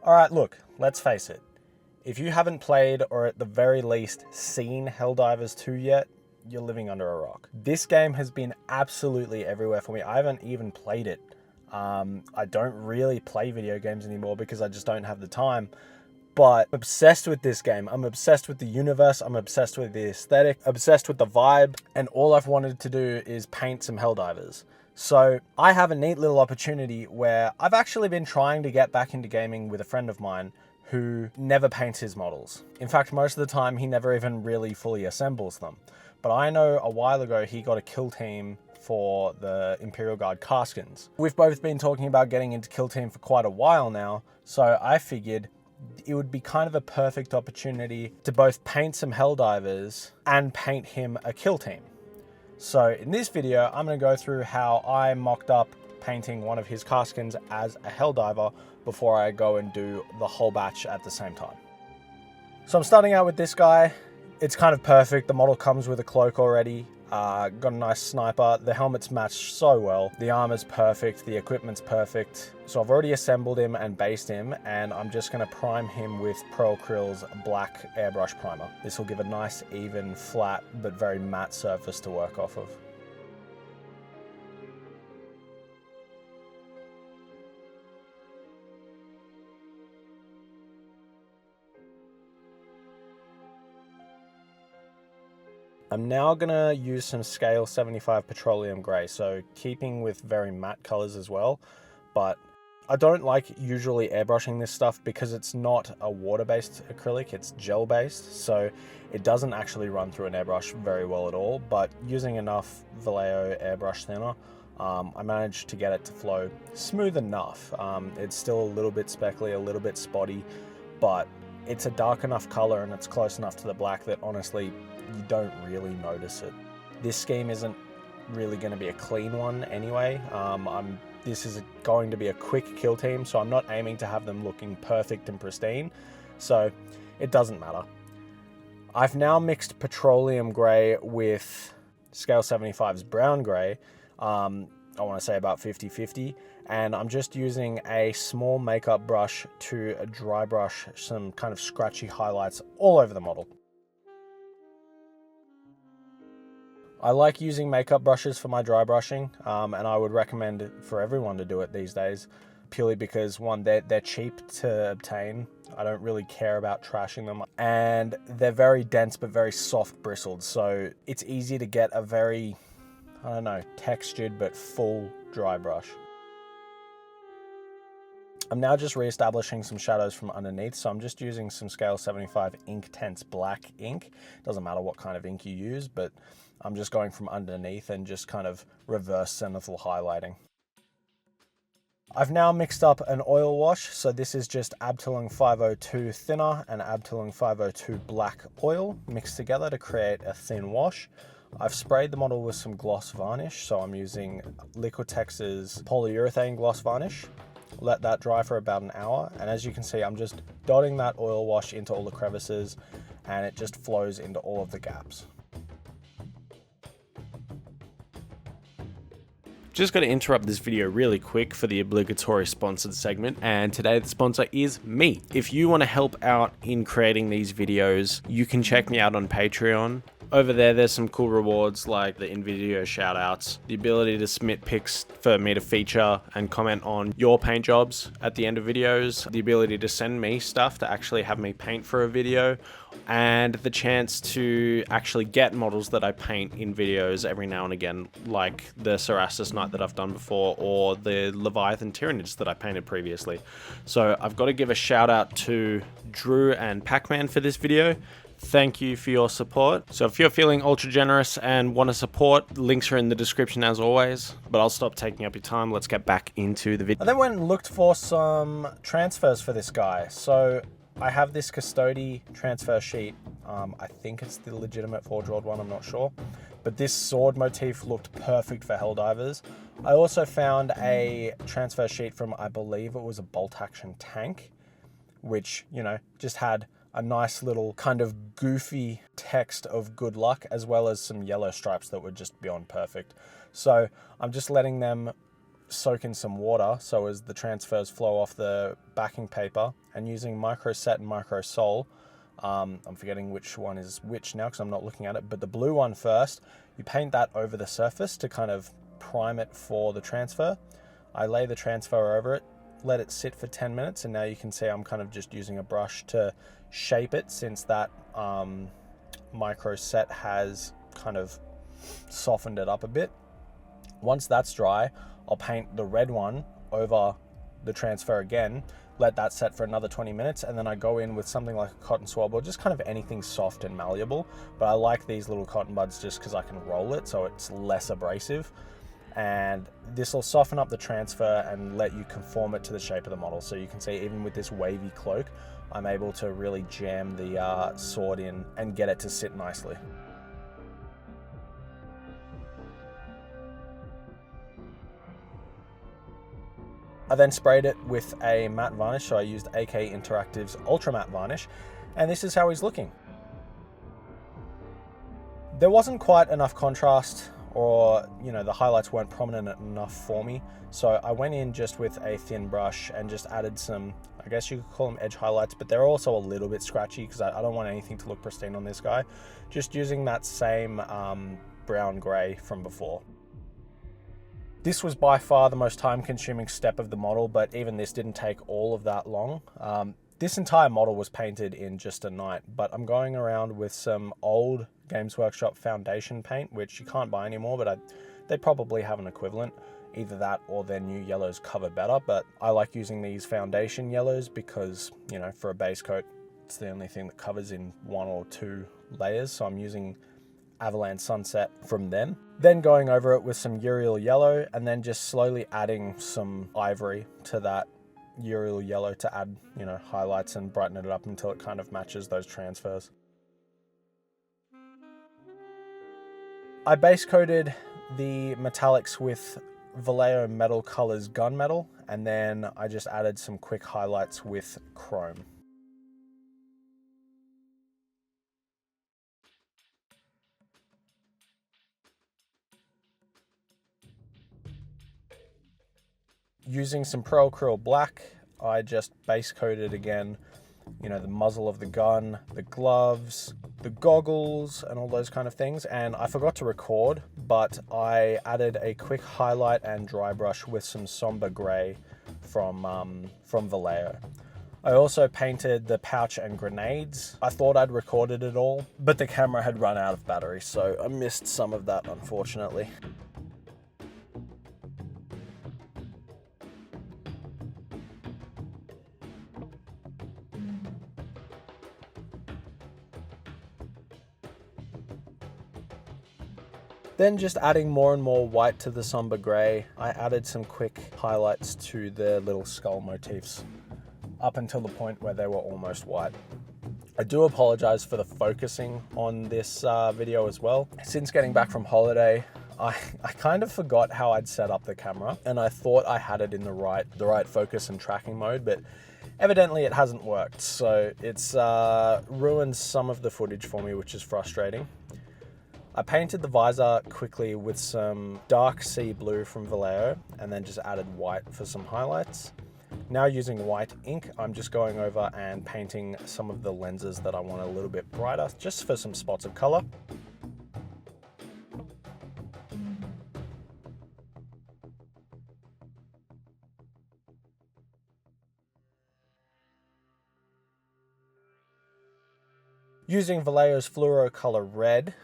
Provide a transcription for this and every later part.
Alright, look, let's face it. If you haven't played, or at the very least seen HellDivers 2 yet, you're living under a rock. This game has been absolutely everywhere for me. I haven't even played it. I don't really play video games anymore because I just don't have the time. But I'm obsessed with this game. I'm obsessed with the universe. I'm obsessed with the aesthetic, obsessed with the vibe. And all I've wanted to do is paint some HellDivers. So I have a neat little opportunity where I've actually been trying to get back into gaming with a friend of mine who never paints his models. In fact, most of the time he never even really fully assembles them. But I know a while ago he got a Killteam for the Imperial Guard Carskins. We've both been talking about getting into Killteam for quite a while now, so I figured it would be kind of a perfect opportunity to both paint some HellDivers and paint him a Killteam. So in this video, I'm going to go through how I mocked up painting one of his Carskins as a HellDiver before I go and do the whole batch at the same time. So I'm starting out with this guy. It's kind of perfect. The model comes with a cloak already. Got a nice sniper. The helmet's matched so well. The armor's perfect. The equipment's perfect. So I've already assembled him and based him, and I'm just going to prime him with Pearl Krill's black airbrush primer. This will give a nice, even, flat, but very matte surface to work off of. I'm now going to use some scale 75 petroleum grey, so keeping with very matte colours as well, but I don't like usually airbrushing this stuff because it's not a water-based acrylic, it's gel-based, so it doesn't actually run through an airbrush very well at all, but using enough Vallejo airbrush thinner, I managed to get it to flow smooth enough. It's still a little bit speckly, a little bit spotty, but it's a dark enough color and it's close enough to the black that honestly, you don't really notice it. This scheme isn't really going to be a clean one anyway. This is going to be a quick kill team, so I'm not aiming to have them looking perfect and pristine, so it doesn't matter. I've now mixed petroleum grey with scale 75's brown grey. I want to say about 50-50, and I'm just using a small makeup brush to dry brush some kind of scratchy highlights all over the model. I like using makeup brushes for my dry brushing, and I would recommend it for everyone to do it these days, purely because one, they're cheap to obtain. I don't really care about trashing them, and they're very dense but very soft bristled, so it's easy to get a very, I don't know, textured but full dry brush. I'm now just re-establishing some shadows from underneath, so I'm just using some scale 75 Inktense black ink. Doesn't matter what kind of ink you use, but I'm just going from underneath and just kind of reverse zenithal highlighting. I've now mixed up an oil wash, so this is just Abteilung 502 thinner and Abteilung 502 black oil mixed together to create a thin wash. I've sprayed the model with some gloss varnish, so I'm using Liquitex's polyurethane gloss varnish. Let that dry for about an hour, and as you can see, I'm just dotting that oil wash into all the crevices, and it just flows into all of the gaps. Just got to interrupt this video really quick for the obligatory sponsored segment, and today the sponsor is me. If you want to help out in creating these videos, you can check me out on Patreon. Over there's some cool rewards like the in-video shoutouts, the ability to submit pics for me to feature and comment on your paint jobs at the end of videos, the ability to send me stuff to actually have me paint for a video, and the chance to actually get models that I paint in videos every now and again, like the Cerastus Knight that I've done before, or the Leviathan Tyranids that I painted previously. So I've got to give a shout out to Drew and Pac-Man for this video. Thank you for your support. So if you're feeling ultra generous and want to support, links are in the description as always, but I'll stop taking up your time. Let's get back into the video. I then went and looked for some transfers for this guy. So I have this Custody transfer sheet. I think it's the legitimate Forge World one, I'm not sure. But this sword motif looked perfect for HellDivers. I also found a transfer sheet from, I believe it was a bolt action tank, which, you know, just had a nice little kind of goofy text of good luck, as well as some yellow stripes that were just beyond perfect. So I'm just letting them soak in some water so as the transfers flow off the backing paper, and using micro set and micro sol, I'm forgetting which one is which now because I'm not looking at it, but the blue one first, you paint that over the surface to kind of prime it for the transfer. I lay the transfer over it, let it sit for 10 minutes, and now you can see I'm kind of just using a brush to shape it, since that micro set has kind of softened it up a bit. Once that's dry, I'll paint the red one over the transfer again, let that set for another 20 minutes, and then I go in with something like a cotton swab or just kind of anything soft and malleable. But I like these little cotton buds just because I can roll it so it's less abrasive. And this will soften up the transfer and let you conform it to the shape of the model. So you can see even with this wavy cloak, I'm able to really jam the sword in and get it to sit nicely. I then sprayed it with a matte varnish, so I used AK Interactive's Ultra Matte Varnish, and this is how he's looking. There wasn't quite enough contrast, or the highlights weren't prominent enough for me, so I went in just with a thin brush and just added some, I guess you could call them edge highlights, but they're also a little bit scratchy because I don't want anything to look pristine on this guy. Just using that same brown gray from before. This was by far the most time-consuming step of the model, but even this didn't take all of that long. This entire model was painted in just a night, but I'm going around with some old Games Workshop foundation paint, which you can't buy anymore, but they probably have an equivalent. Either that or their new yellows cover better, but I like using these foundation yellows because, for a base coat, it's the only thing that covers in 1 or 2 layers, so I'm using Avalanche Sunset from them. Then going over it with some Uriel Yellow, and then just slowly adding some ivory to that Uriel Yellow to add, highlights and brighten it up until it kind of matches those transfers. I base coated the metallics with Vallejo Metal Colors Gunmetal, and then I just added some quick highlights with chrome. Using some Pro Acryl Black, I just base coated again, the muzzle of the gun, the gloves, the goggles, and all those kind of things. And I forgot to record, but I added a quick highlight and dry brush with some somber gray from Vallejo. I also painted the pouch and grenades. I thought I'd recorded it all, but the camera had run out of battery, so I missed some of that, unfortunately. Then just adding more and more white to the somber gray, I added some quick highlights to the little skull motifs up until the point where they were almost white. I do apologize for the focusing on this video as well. Since getting back from holiday, I kind of forgot how I'd set up the camera, and I thought I had it in the right focus and tracking mode, but evidently it hasn't worked. So it's ruined some of the footage for me, which is frustrating. I painted the visor quickly with some dark sea blue from Vallejo, and then just added white for some highlights. Now using white ink, I'm just going over and painting some of the lenses that I want a little bit brighter, just for some spots of color. Using Vallejo's Fluoro Color Red,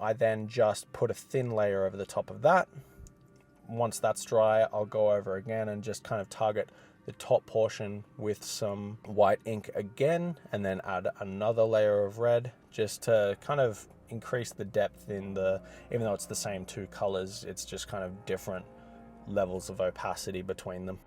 I then just put a thin layer over the top of that. Once that's dry, I'll go over again and just kind of target the top portion with some white ink again, and then add another layer of red just to kind of increase the depth in even though it's the same 2 colors, it's just kind of different levels of opacity between them.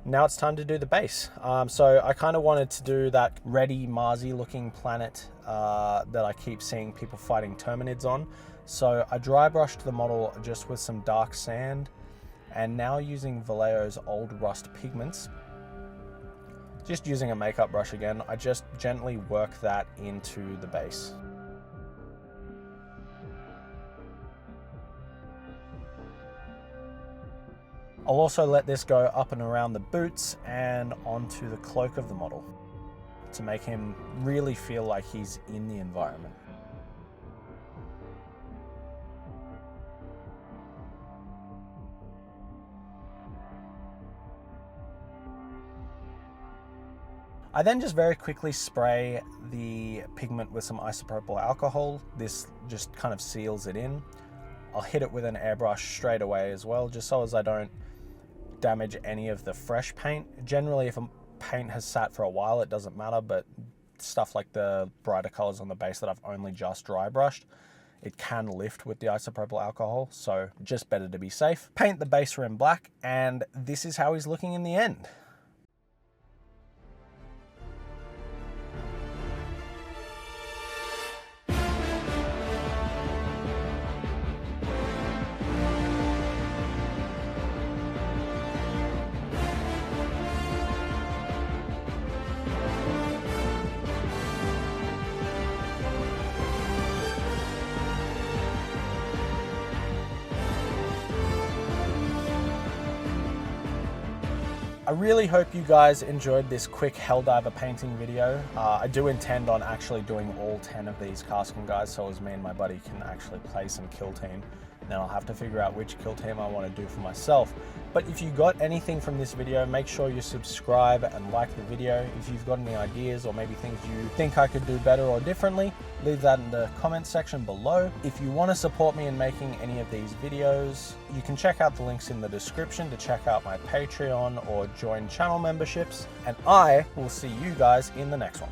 Now it's time to do the base. So I kind of wanted to do that reddy Marzi looking planet that I keep seeing people fighting Terminids on. So I dry brushed the model just with some dark sand, and now using Vallejo's Old Rust pigments, Just using a makeup brush again, I just gently work that into the base. I'll also let this go up and around the boots and onto the cloak of the model to make him really feel like he's in the environment. I then just very quickly spray the pigment with some isopropyl alcohol. This just kind of seals it in. I'll hit it with an airbrush straight away as well, just so as I don't damage any of the fresh paint. Generally, if a paint has sat for a while, it doesn't matter, but stuff like the brighter colors on the base that I've only just dry brushed, it can lift with the isopropyl alcohol, so just better to be safe. Paint the base rim black, and this is how he's looking in the end. I really hope you guys enjoyed this quick HellDiver painting video. I do intend on actually doing all 10 of these Caskin guys, so as me and my buddy can actually play some Killteam. Then I'll have to figure out which Killteam I want to do for myself. But if you got anything from this video, make sure you subscribe and like the video. If you've got any ideas or maybe things you think I could do better or differently, leave that in the comment section below. If you want to support me in making any of these videos, you can check out the links in the description to check out my Patreon or join channel memberships. And I will see you guys in the next one.